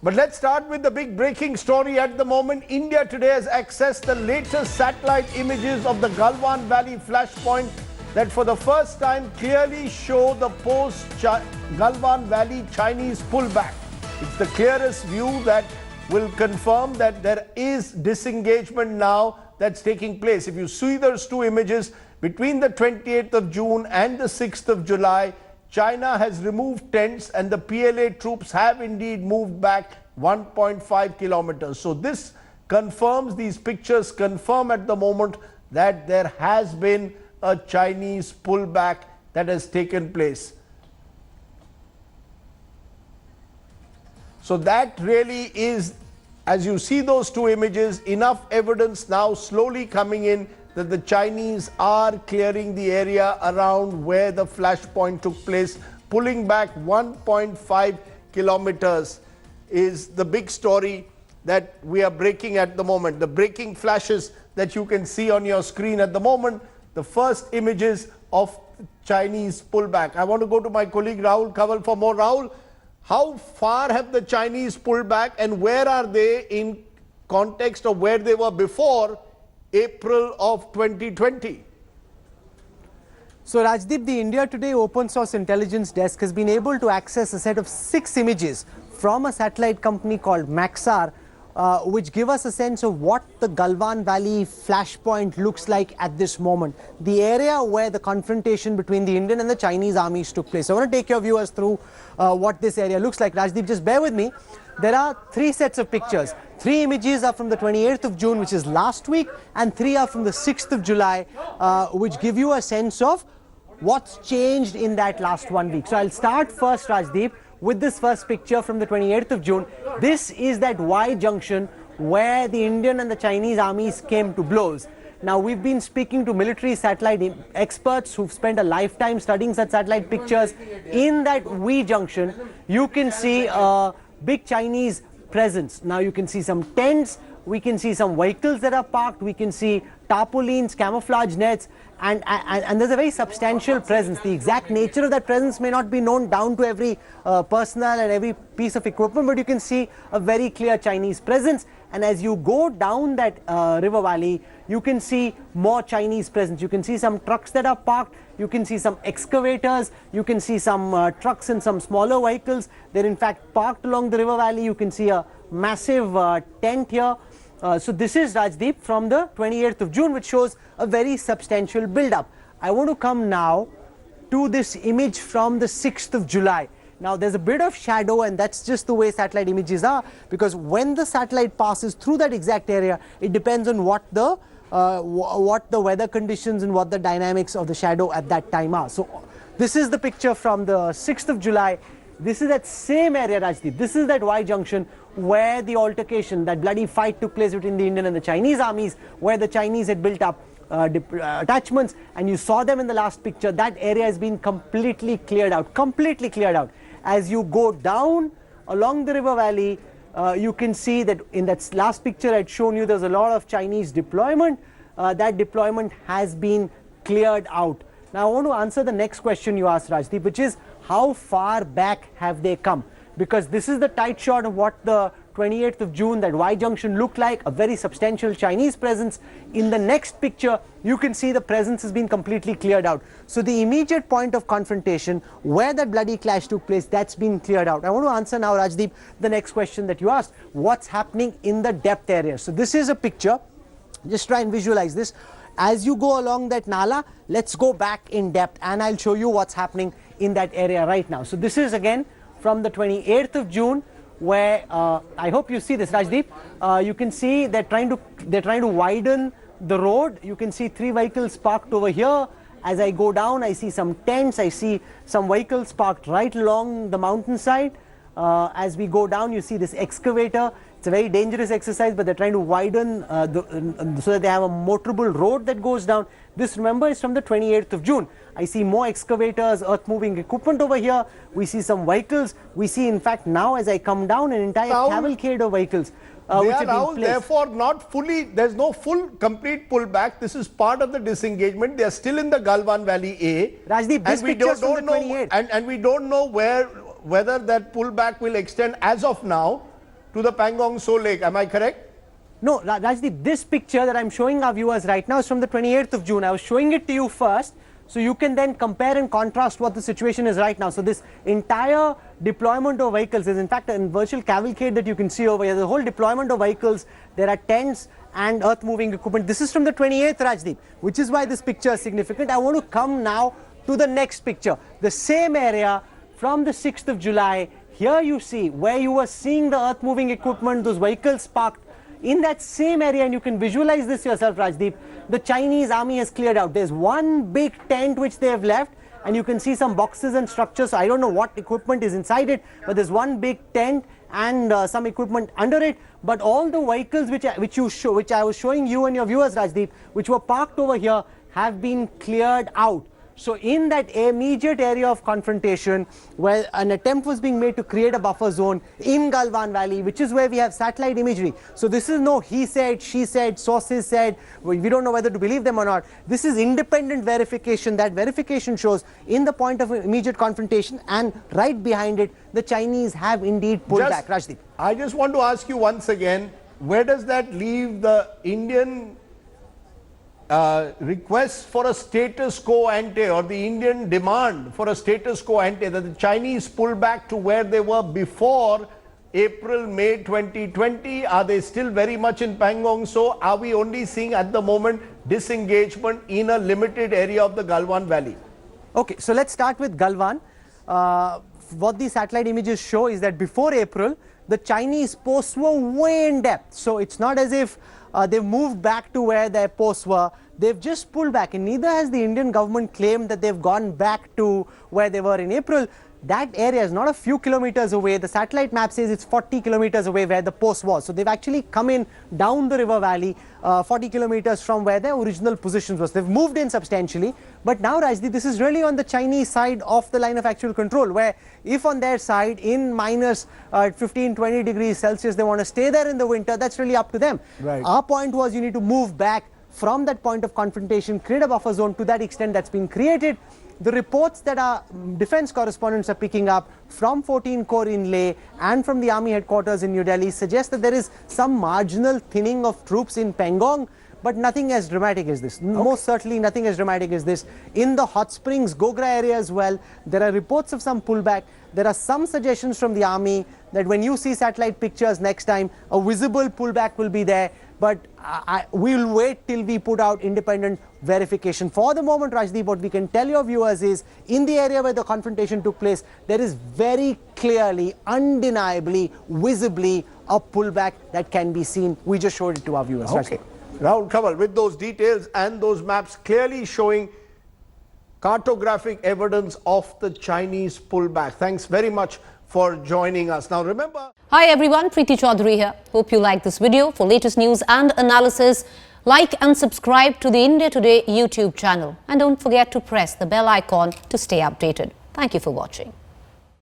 But let's start with the big breaking story at the moment. India today has accessed the latest satellite images of the Galwan Valley flashpoint that for the first time clearly show the post-Galwan Valley Chinese pullback. It's the clearest view that will confirm that there is disengagement now that's taking place. If you see those two images, between the 28th of June and the 6th of July, China has removed tents and the PLA troops have indeed moved back 1.5 kilometers. So this confirms, these pictures confirm at the moment that there has been a Chinese pullback that has taken place. So that really is, as you see those two images, enough evidence now slowly coming in that the Chinese are clearing the area around where the flashpoint took place, pulling back 1.5 kilometers is the big story that we are breaking at the moment. The breaking flashes that you can see on your screen at the moment, the first images of Chinese pullback. I want to go to my colleague Rahul Kanwal for more. Rahul, how far have the Chinese pulled back and where are they in context of where they were before April of 2020? So Rajdeep, the India Today open source intelligence desk has been able to access a set of 6 images from a satellite company called Maxar, which give us a sense of what the Galwan Valley flashpoint looks like at this moment, the area where the confrontation between the Indian and the Chinese armies took place. So I want to take your viewers through what this area looks like. Rajdeep, just bear with me. There are 3 sets of pictures. 3 images are from the 28th of June, which is last week, and 3 are from the 6th of July, which give you a sense of what's changed in that last 1 week. So I'll start first, Rajdeep, with this first picture from the 28th of June. This is that Y junction where the Indian and the Chinese armies came to blows. Now, we've been speaking to military satellite experts who've spent a lifetime studying such satellite pictures. In that Y junction, you can see a big Chinese presence. Now, you can see some tents, we can see some vehicles that are parked, we can see tarpaulins, camouflage nets, and there's a very substantial presence. The exact nature of that presence may not be known down to every personnel and every piece of equipment, but you can see a very clear Chinese presence. And as you go down that river valley, you can see more Chinese presence. You can see some trucks that are parked, you can see some excavators, you can see some trucks and some smaller vehicles. They're in fact parked along the river valley. You can see a massive tent here. So this is Rajdeep from the 28th of June, which shows a very substantial build-up. I want to come now to this image from the 6th of July. Now there's a bit of shadow, and that's just the way satellite images are, because when the satellite passes through that exact area, it depends on what the weather conditions and what the dynamics of the shadow at that time are. So this is the picture from the 6th of July. This is that same area, Rajdeep. This is that Y junction where the altercation, that bloody fight took place between the Indian and the Chinese armies, where the Chinese had built up attachments, and you saw them in the last picture. That area has been completely cleared out, As you go down along the river valley, you can see that in that last picture I'd shown you, there's a lot of Chinese deployment. That deployment has been cleared out. Now I want to answer the next question you asked, Rajdeep, which is how far back have they come? Because this is the tight shot of what the 28th of June, that Y junction looked like, a very substantial Chinese presence. In the next picture, you can see the presence has been completely cleared out. So the immediate point of confrontation, where that bloody clash took place, that's been cleared out. I want to answer now, Rajdeep, the next question that you asked. What's happening in the depth area? So this is a picture. Just try and visualize this. As you go along that Nala, let's go back in depth, and I'll show you what's happening in that area right now. So this is again from the 28th of June, where I hope you see this, Rajdeep. You can see they're trying to widen the road. You can see 3 vehicles parked over here. As I go down, I see some tents, I see some vehicles parked right along the mountainside. As we go down, you see this excavator. It's a very dangerous exercise, but they're trying to widen so that they have a motorable road that goes down. This, remember, is from the 28th of June. I see more excavators, earth-moving equipment over here. We see some vehicles. We see, in fact, now as I come down, an entire cavalcade of vehicles. They are now, therefore, not fully, there's no full, complete pullback. This is part of the disengagement. They are still in the Galwan Valley A. Rajdeep, this picture is from the 28th. And we don't know whether that pullback will extend as of now. to the Pangong Tso Lake. Am I correct? No, Rajdeep, this picture that I'm showing our viewers right now is from the 28th of June. I was showing it to you first, so you can then compare and contrast what the situation is right now. So this entire deployment of vehicles is in fact a virtual cavalcade that you can see over here. The whole deployment of vehicles, there are tents and earth moving equipment. This is from the 28th, Rajdeep, which is why this picture is significant. I want to come now to the next picture. The same area from the 6th of July. Here you see where you were seeing the earth moving equipment, those vehicles parked in that same area, and you can visualize this yourself, Rajdeep. The Chinese army has cleared out. There's one big tent which they have left, and you can see some boxes and structures. So I don't know what equipment is inside it, but there's one big tent and some equipment under it. But all the vehicles which I was showing you and your viewers, Rajdeep, which were parked over here, have been cleared out. So in that immediate area of confrontation, where an attempt was being made to create a buffer zone in Galwan Valley, which is where we have satellite imagery. So this is no he said, she said, sources said, we don't know whether to believe them or not. This is independent verification. That verification shows in the point of immediate confrontation, and right behind it, the Chinese have indeed pulled back. Rajdeep. I just want to ask you once again, where does that leave the Indian request for a status quo ante, or the Indian demand for a status quo ante, that the Chinese pull back to where they were before April, May 2020? Are they still very much in Pangong Tso? Are we only seeing at the moment disengagement in a limited area of the Galwan Valley? Okay, so let's start with Galwan. What the satellite images show is that before April, the Chinese posts were way in depth. So it's not as if they've moved back to where their posts were. They've just pulled back, and neither has the Indian government claimed that they've gone back to where they were in April. That area is not a few kilometers away. The satellite map says it's 40 kilometers away where the post was. So they've actually come in down the river valley 40 kilometers from where their original positions was. They've moved in substantially. But now, Rajdeep, this is really on the Chinese side of the line of actual control, where if on their side in minus 15, 20 degrees Celsius, they want to stay there in the winter, that's really up to them. Right. Our point was you need to move back from that point of confrontation, create a buffer zone. To that extent, that's been created. The reports that our defense correspondents are picking up from 14 Corps in Leh and from the army headquarters in New Delhi suggest that there is some marginal thinning of troops in Pangong, but nothing as dramatic as this. Okay. Most certainly nothing as dramatic as this. In the hot springs, Gogra area as well, there are reports of some pullback. There are some suggestions from the army that when you see satellite pictures next time, a visible pullback will be there. But we'll wait till we put out independent verification. For the moment, Rajdeep, what we can tell your viewers is, in the area where the confrontation took place, there is very clearly, undeniably, visibly a pullback that can be seen. We just showed it to our viewers. Okay. Rahul Kanwal, with those details and those maps clearly showing cartographic evidence of the Chinese pullback. Thanks very much for joining us. Now remember... Hi everyone, Preeti Chaudhary here. Hope you like this video. For latest news and analysis, like and subscribe to the India Today YouTube channel. And don't forget to press the bell icon to stay updated. Thank you for watching.